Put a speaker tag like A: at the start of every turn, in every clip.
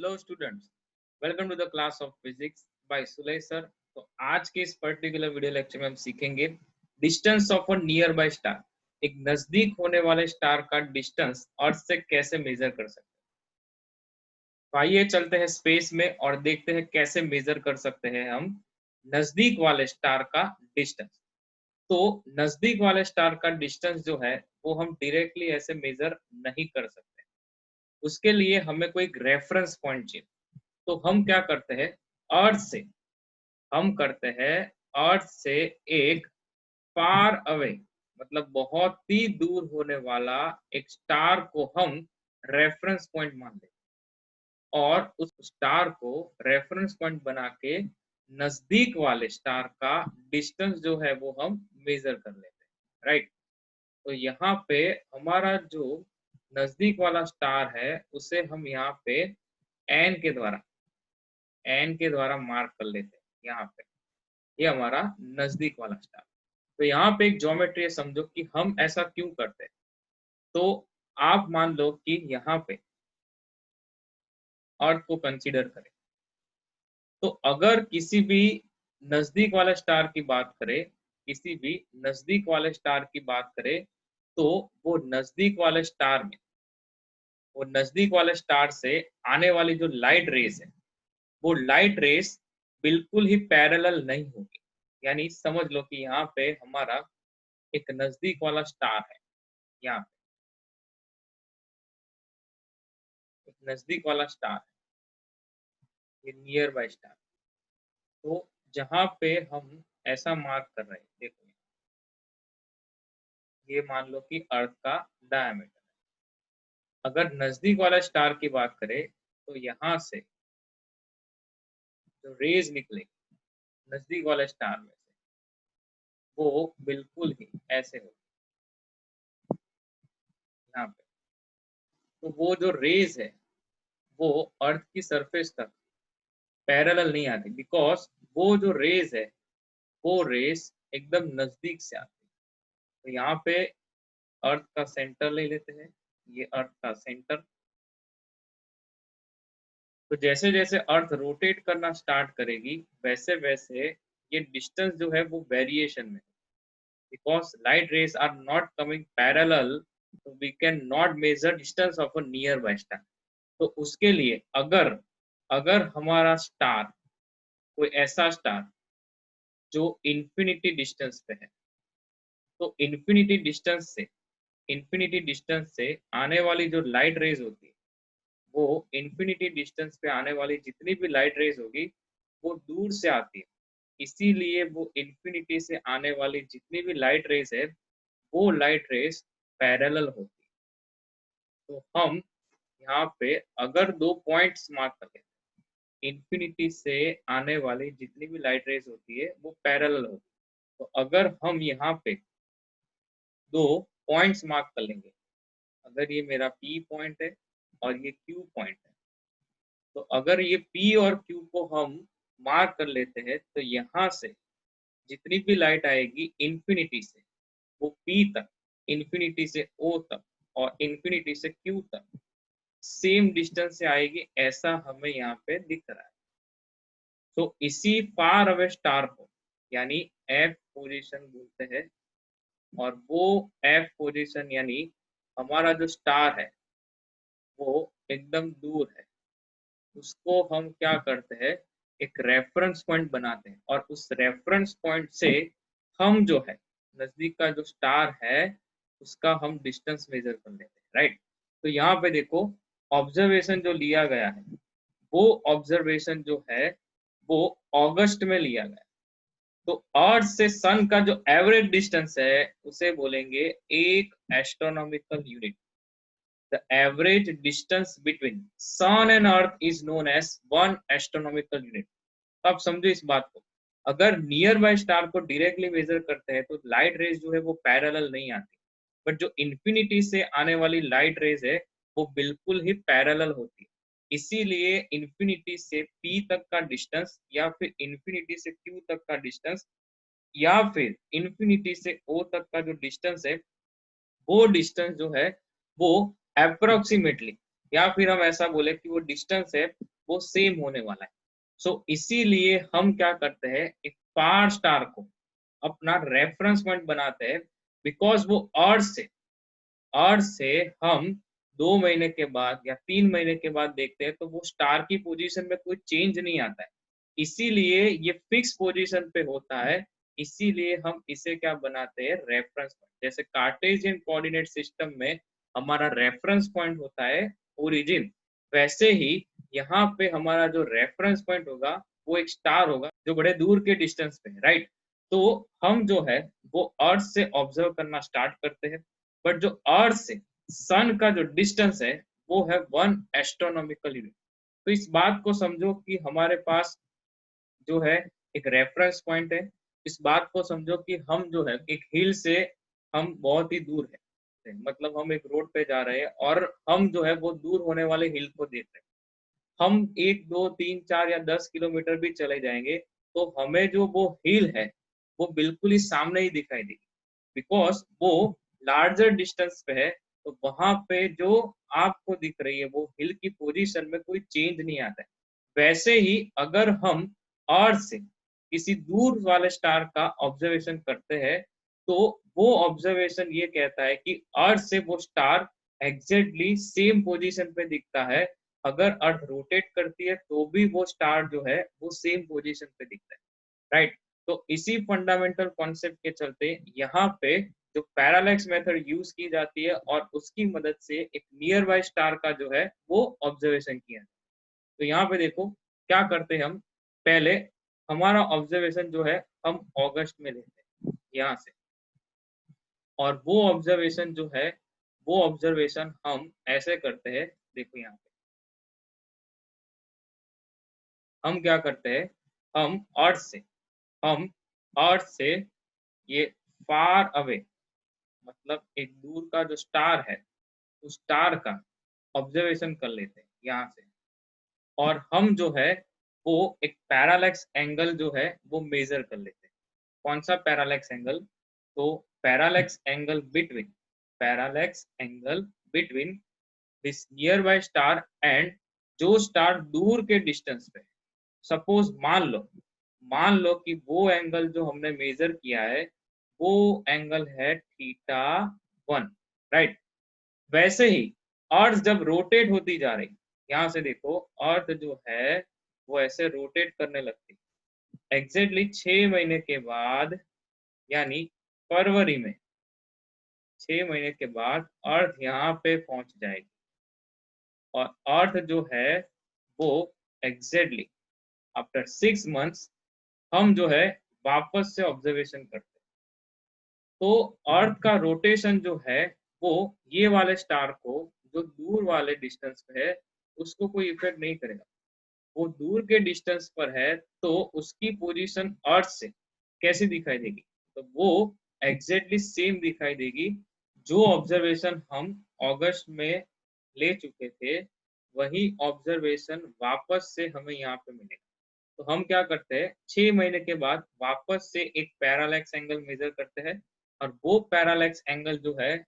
A: Hello students, welcome to the class of physics by Sulay sir. तो आज के इस पर्टिकुलर वीडियो लेक्चर में हम सीखेंगे distance of a nearby star. एक नजदीक होने वाले स्टार का डिस्टेंस अर्थ से कैसे मेजर कर सकते हैं। तो आइए चलते हैं स्पेस में और देखते हैं कैसे मेजर कर सकते हैं हम नजदीक वाले स्टार का डिस्टेंस। तो नजदीक वाले स्टार का डिस्टेंस जो है वो हम डायरेक्टली ऐसे मेजर नहीं कर सकते। उसके लिए हमें कोई रेफरेंस पॉइंट चाहिए। तो हम क्या करते हैं, अर्थ से हम करते हैं अर्थ से एक फार अवे, मतलब बहुत ही दूर होने वाला एक स्टार को हम रेफरेंस पॉइंट मान लेते हैं और उस स्टार को रेफरेंस पॉइंट बना के नजदीक वाले स्टार का डिस्टेंस जो है वो हम मेजर कर लेते हैं, राइट। तो यहाँ पे हमारा जो नजदीक वाला स्टार है उसे हम यहाँ पे एन के द्वारा मार्क कर लेते हैं। यहाँ पे ये हमारा नजदीक वाला स्टार। तो यहाँ पे एक ज्योमेट्री है, समझो कि हम ऐसा क्यों करते हैं। तो आप मान लो कि यहाँ पे अर्थ को कंसीडर करें, तो अगर किसी भी नजदीक वाले स्टार की बात करें, किसी भी नजदीक वाले स्टार की बात करें, तो वो नजदीक वाले स्टार में, वो नजदीक वाले स्टार से आने वाली जो लाइट रेस है, वो लाइट रेस बिल्कुल ही पैरेलल नहीं होगी। यानी समझ लो कि यहाँ पे हमारा एक नजदीक वाला स्टार है, यहाँ पे एक नजदीक वाला स्टार है, ये नियर बाय स्टार। तो जहाँ पे हम ऐसा मार्क कर रहे हैं, देखो ये मान लो कि अर्थ का डायमीटर है। अगर नजदीक वाला स्टार की बात करें तो यहाँ से जो रेज निकलेगी नजदीक वाले स्टार में से, वो बिल्कुल ही ऐसे होगी यहाँ पे। तो वो जो रेज है वो अर्थ की सरफेस तक पैरेलल नहीं आती, बिकॉज वो जो रेज है वो रेस एकदम नजदीक से आती है। तो यहाँ पे अर्थ का सेंटर ले लेते हैं, ये अर्थ का सेंटर। तो जैसे जैसे अर्थ रोटेट करना स्टार्ट करेगी वैसे वैसे ये डिस्टेंस जो है वो वेरिएशन में, because light rays are not coming parallel, तो we can not measure distance of a nearby star. तो उसके लिए अगर अगर हमारा स्टार, कोई ऐसा स्टार जो इन्फिनिटी डिस्टेंस पे है, तो इन्फिनिटी डिस्टेंस से आने वाली जो लाइट रेज होती है, वो इन्फिनिटी डिस्टेंस पे आने वाली जितनी भी लाइट रेज होगी वो दूर से आती है। इसीलिए वो इन्फिनिटी से आने वाली जितनी भी लाइट रेज है वो लाइट रेज पैरेलल होती है। तो हम यहाँ पे अगर दो पॉइंट्स मार्क करें, इन्फिनिटी से आने वाली जितनी भी लाइट रेज होती है वो पैरेलल होती है। तो अगर हम यहाँ पे दो पॉइंट्स मार्क कर लेंगे, अगर ये मेरा P पॉइंट है और ये Q पॉइंट है, तो अगर ये P और Q को हम मार्क कर लेते हैं तो यहाँ से जितनी भी लाइट आएगी इन्फिनिटी से वो P तक, इन्फिनिटी से O तक और इन्फिनिटी से Q तक सेम डिस्टेंस से आएगी, ऐसा हमें यहाँ पे दिख रहा है। तो इसी फार अवे स्टार को यानी F पोजीशन बोलते हैं, और वो F पोजीशन यानी हमारा जो स्टार है वो एकदम दूर है, उसको हम क्या करते हैं, एक रेफरेंस पॉइंट बनाते हैं और उस रेफरेंस पॉइंट से हम जो है नजदीक का जो स्टार है उसका हम डिस्टेंस मेजर कर लेते हैं, राइट। तो यहाँ पे देखो ऑब्जर्वेशन जो लिया गया है, वो ऑब्जर्वेशन जो है वो अगस्त में लिया गया। तो अर्थ से सन का जो एवरेज डिस्टेंस है उसे बोलेंगे एक astronomical unit. The average distance between sun and earth is known as 1 astronomical unit। तो आप समझो इस बात को, अगर नियर बाय स्टार को डायरेक्टली मेजर करते हैं तो लाइट रेज जो है वो पैरेलल नहीं आती, बट जो इन्फिनिटी से आने वाली लाइट रेज है वो बिल्कुल ही पैरेलल होती है। इसीलिए इन्फिनिटी से P तक का डिस्टेंस या फिर इन्फिनिटी से Q तक का डिस्टेंस या फिर इन्फिनिटी से O तक का जो डिस्टेंस है वो डिस्टेंस जो है वो अप्रोक्सीमेटली, या फिर हम ऐसा बोले कि वो डिस्टेंस है वो सेम होने वाला है। सो इसीलिए हम क्या करते हैं, एक फार स्टार को अपना रेफरेंस पॉइंट बनाते हैं, बिकॉज वो अर्थ से हम 2 महीने के बाद या 3 महीने के बाद देखते हैं तो वो स्टार की पोजीशन में कोई चेंज नहीं आता है, इसीलिए ये फिक्स पोजीशन पे होता है। इसीलिए हम इसे क्या बनाते हैं, रेफरेंस पॉइंट। जैसे कार्टेशियन कोऑर्डिनेट सिस्टम में हमारा रेफरेंस पॉइंट होता है ओरिजिन, वैसे ही यहाँ पे हमारा जो रेफरेंस पॉइंट होगा वो एक स्टार होगा जो बड़े दूर के डिस्टेंस पे है, राइट। तो हम जो है वो अर्थ से ऑब्जर्व करना स्टार्ट करते हैं, बट जो अर्थ से सन का जो डिस्टेंस है वो है 1 एस्ट्रोनॉमिकल यूनिट। तो इस बात को समझो कि हमारे पास जो है एक रेफरेंस पॉइंट है। इस बात को समझो कि हम जो है एक हिल से हम बहुत ही दूर है, मतलब हम एक रोड पे जा रहे हैं और हम जो है वो दूर होने वाले हिल को देख रहे हैं। हम 1 2 3 4 या 10 किलोमीटर भी चले जाएंगे तो हमें जो वो हिल है वो बिल्कुल ही सामने ही दिखाई देगी, बिकॉज वो लार्जर डिस्टेंस पे है। तो वहां पे जो आपको दिख रही है वो हिल की पोजीशन में कोई चेंज नहीं आता है। वैसे ही अगर हम अर्थ से किसी दूर वाले स्टार का ऑब्जर्वेशन करते हैं तो वो ऑब्जर्वेशन ये कहता है कि अर्थ से वो स्टार एग्जैक्टली सेम पोजीशन पे दिखता है। अगर अर्थ रोटेट करती है तो भी वो स्टार जो है वो सेम पोजीशन पे दिखता है, राइट। तो इसी फंडामेंटल कॉन्सेप्ट के चलते यहाँ पे जो पैरालैक्स मेथड यूज की जाती है और उसकी मदद से एक नियर बाय स्टार का जो है वो ऑब्जर्वेशन किया। तो यहाँ पे देखो क्या करते हैं हम, पहले हमारा ऑब्जर्वेशन जो है हम अगस्त में लेते हैं यहाँ से, और वो ऑब्जर्वेशन जो है वो ऑब्जर्वेशन हम ऐसे करते हैं। देखो यहाँ पे हम क्या करते हैं, हम हम अर्थ से ये फार अवे, मतलब एक दूर का जो स्टार है उस स्टार का ऑब्जर्वेशन कर लेते हैं यहाँ से, और हम जो है वो एक पैरालैक्स एंगल जो है वो मेजर कर लेते हैं। कौन सा पैरालैक्स एंगल, तो parallax angle between this near by star and जो स्टार दूर के डिस्टेंस पे। सपोज मान लो कि वो एंगल जो हमने मेजर किया है वो एंगल है थीटा 1, राइट। वैसे ही अर्थ जब रोटेट होती जा रही, यहाँ से देखो अर्थ जो है वो ऐसे रोटेट करने लगती, एग्जैक्टली 6 महीने के बाद, यानी फरवरी में 6 महीने के बाद अर्थ यहाँ पे पहुंच जाएगी। और अर्थ जो है वो एग्जैक्टली आफ्टर 6 मंथ्स हम जो है वापस से ऑब्जर्वेशन करते हैं। तो अर्थ का रोटेशन जो है वो ये वाले स्टार को जो दूर वाले डिस्टेंस पे है उसको कोई इफेक्ट नहीं करेगा। वो दूर के डिस्टेंस पर है तो उसकी पोजीशन अर्थ से कैसी दिखाई देगी, तो वो एग्जैक्टली सेम दिखाई देगी। जो ऑब्जर्वेशन हम अगस्त में ले चुके थे वही ऑब्जर्वेशन वापस से हमें यहाँ पे मिलेगा। तो हम क्या करते हैं, 6 महीने के बाद वापस से एक पैरालैक्स एंगल मेजर करते हैं, और वो पैरालैक्स एंगल जो है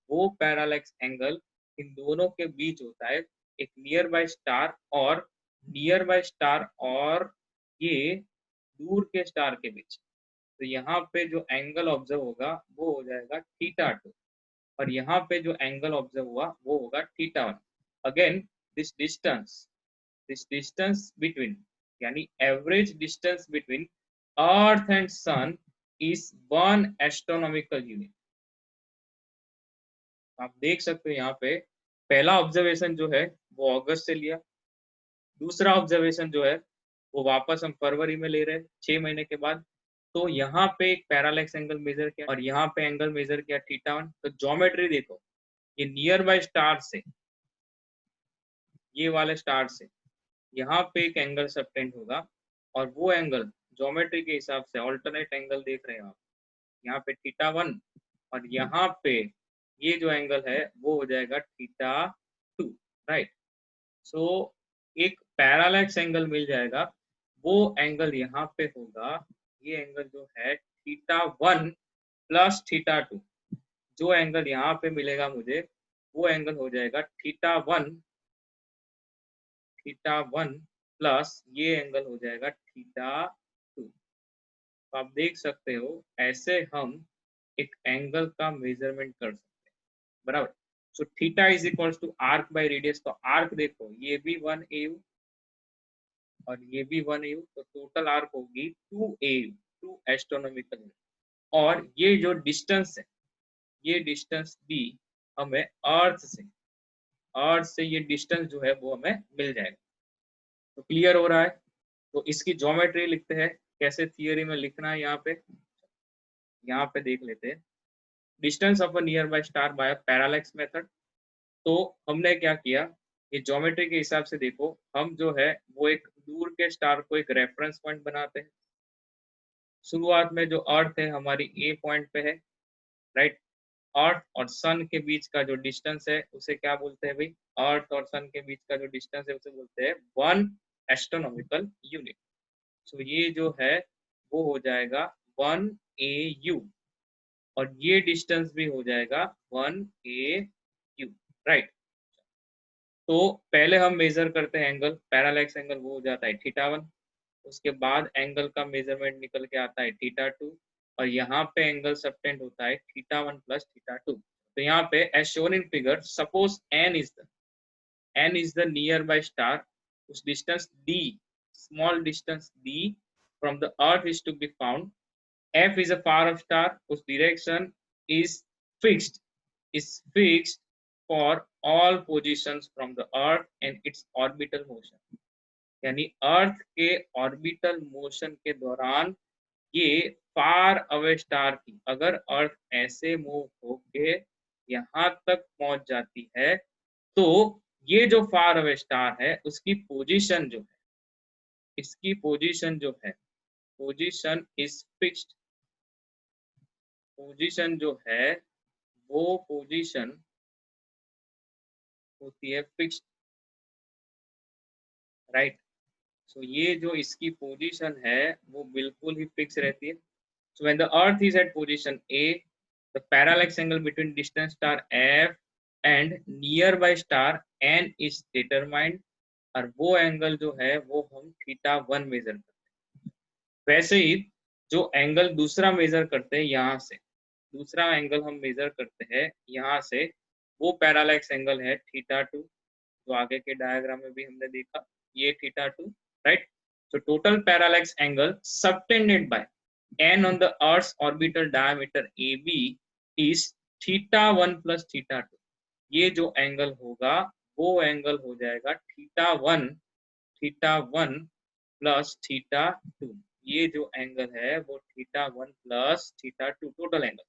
A: वो पैरालैक्स एंगल इन दोनों के बीच होता है, एक नियर बाय स्टार और ये दूर के स्टार के बीच। तो यहाँ पे जो एंगल ऑब्जर्व होगा वो हो जाएगा थीटा 2, और यहाँ पे जो एंगल ऑब्जर्व हुआ वो होगा theta 1। Again this distance between, यानी average distance between earth and sun is 1 astronomical unit. आप देख सकते हो यहाँ पे पहला ऑब्जर्वेशन जो है वो अगस्त से लिया, दूसरा ऑब्जर्वेशन जो है वो वापस हम फरवरी में ले रहे हैं 6 महीने के बाद। तो यहाँ पे एक पैरालैक्स एंगल मेजर किया और यहाँ पे एंगल मेजर किया थीटा 1। तो ज्योमेट्री देखो, ये नियर बाय स्टार से, ये वाले स्टार से यहाँ पे एक एंगल सबटेंड होगा, और वो एंगल ज्योमेट्री के हिसाब से ऑल्टरनेट एंगल देख रहे हैं आप, यहाँ पे थीटा 1, और यहाँ पे ये जो एंगल है वो हो जाएगा थीटा 2, राइट। सो एक पैरालैक्स एंगल मिल जाएगा, वो एंगल यहाँ पे होगा, ये एंगल जो है थीटा 1 प्लस थीटा 2। जो एंगल यहाँ पे मिलेगा मुझे वो एंगल हो जाएगा थीटा 1 θ1 प्लस ये एंगल हो जाएगा θ2। तो आप देख सकते हो ऐसे हम एक एंगल का मेजरमेंट कर सकते हैं, बराबर। So theta is equals to arc by radius. तो आर्क देखो ये भी 1 AU और ये भी 1 AU, तो टोटल आर्क होगी 2 AU, 2 एस्ट्रोनॉमिकल यूनिट। और ये जो डिस्टेंस है, ये डिस्टेंस भी हमें अर्थ से ये डिस्टेंस जो है वो हमें मिल जाएगा। तो क्लियर हो रहा है। तो इसकी ज्योमेट्री लिखते हैं, कैसे थियरी में लिखना है यहाँ पे देख लेते हैं। Distance of a nearby star by parallax method. तो हमने क्या किया, ये ज्योमेट्री के हिसाब से देखो, हम जो है वो एक दूर के स्टार को एक रेफरेंस पॉइंट बनाते हैं। शुरुआत में जो अर्थ है हमारी ए पॉइंट पे है, राइट। अर्थ और सन के बीच का जो डिस्टेंस है उसे क्या बोलते हैं भाई, अर्थ और सन के बीच का जो डिस्टेंस है उसे बोलते हैं 1 एस्ट्रोनॉमिकल यूनिट। सो ये जो है वो हो जाएगा 1 AU और ये डिस्टेंस भी हो जाएगा 1 AU, राइट। तो पहले हम मेजर करते हैं एंगल, पैरालैक्स एंगल, वो हो जाता है θ1। उसके बाद एंगल का मेजरमेंट निकल के आता है θ2 और यहाँ पे एंगल सबटेंड होता है θ1 प्लस θ2। तो यहाँ पे as shown in figure, suppose n is the nearby star, उस distance d, small distance d from the earth is to be found. f is a far of star, उस direction is fixed for all positions from the earth and its orbital motion। यानी अर्थ के orbital motion के दौरान ये far away star की अगर अर्थ ऐसे move होके यहाँ तक पहुंच जाती है, तो ये जो फार अवे स्टार है उसकी पोजीशन जो है, इसकी पोजीशन जो है, पोजीशन इज फिक्स्ड। पोजीशन जो है वो पोजीशन होती है फिक्स्ड, राइट। सो ये जो इसकी पोजीशन है वो बिल्कुल ही फिक्स रहती है। So when the earth is at position A, the parallax angle between distance star F and nearby star N is determined. और वो एंगल जो है वो हम θ1 मेजर करते हैं। वैसे ही जो एंगल दूसरा मेजर करते हैं यहाँ से, दूसरा एंगल हम मेजर करते हैं यहाँ से, वो पैरालैक्स एंगल है θ2, जो आगे के डायग्राम में भी हमने देखा, ये θ2, right. So total parallax angle subtended by n on the Earth's orbital diameter AB is θ1 plus θ2। ये जो एंगल होगा वो एंगल हो जाएगा θ1 प्लस θ2। ये जो एंगल है वो θ1 plus θ2 total angle.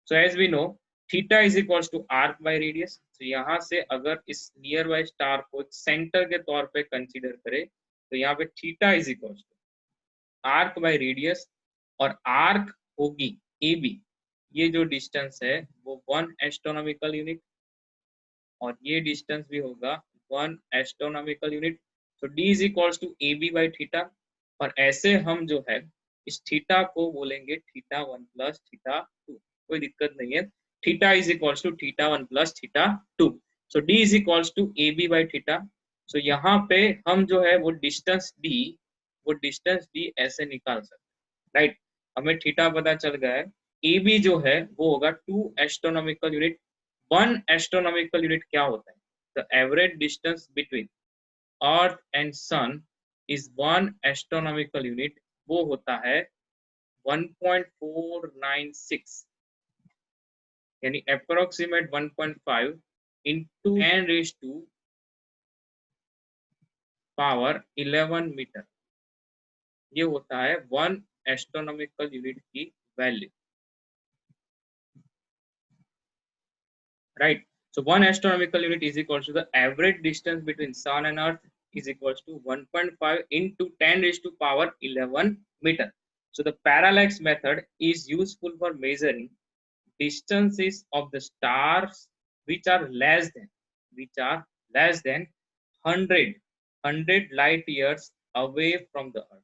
A: So as we know theta is equals to arc by radius. तो यहाँ से अगर इस नियर बाय स्टार को सेंटर के तौर पे कंसीडर करें तो यहाँ पे theta is equals to arc by radius और आर्क होगी AB। ये जो डिस्टेंस है वो 1 एस्ट्रोनॉमिकल यूनिट और ये डिस्टेंस भी होगा 1 एस्ट्रोनॉमिकल यूनिट। तो D is equals to AB by theta. और ऐसे हम जो है इस थीटा को बोलेंगे θ1 प्लस θ2, कोई दिक्कत नहीं है। Theta is equals to θ1 plus θ2। So D is equals to AB by theta. सो यहाँ पे हम जो है वो डिस्टेंस D ऐसे निकाल सकते हैं, राइट। हमें थीटा पता चल गया है। AB जो है वो होगा 2 एस्ट्रोनॉमिकल यूनिट। 1 एस्ट्रोनॉमिकल यूनिट क्या होता है, the average distance between earth and sun is 1 astronomical unit, वो होता है 1.496, यानी approximate 1.5 into 10 raise to power 11 metre. ये होता है 1 एस्ट्रोनॉमिकल यूनिट की value, right. So 1 astronomical unit is equal to the average distance between sun and earth is equals to 1.5 into 10 raised to power 11 meter. So the parallax method is useful for measuring distances of the stars which are less than 100 light years away from the earth.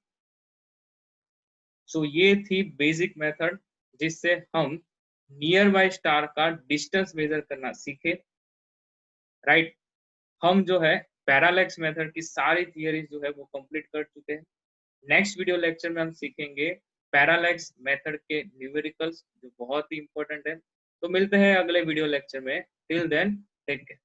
A: So ये थी basic method जिससे हम near by star का distance measure करना सीखे, right. हम जो है पैरालैक्स मेथड की सारी थियरीज जो है वो कंप्लीट कर चुके हैं। नेक्स्ट वीडियो लेक्चर में हम सीखेंगे पैरालैक्स मेथड के न्यूमेरिकल्स, जो बहुत ही इंपॉर्टेंट है। तो मिलते हैं अगले वीडियो लेक्चर में। Till then take care.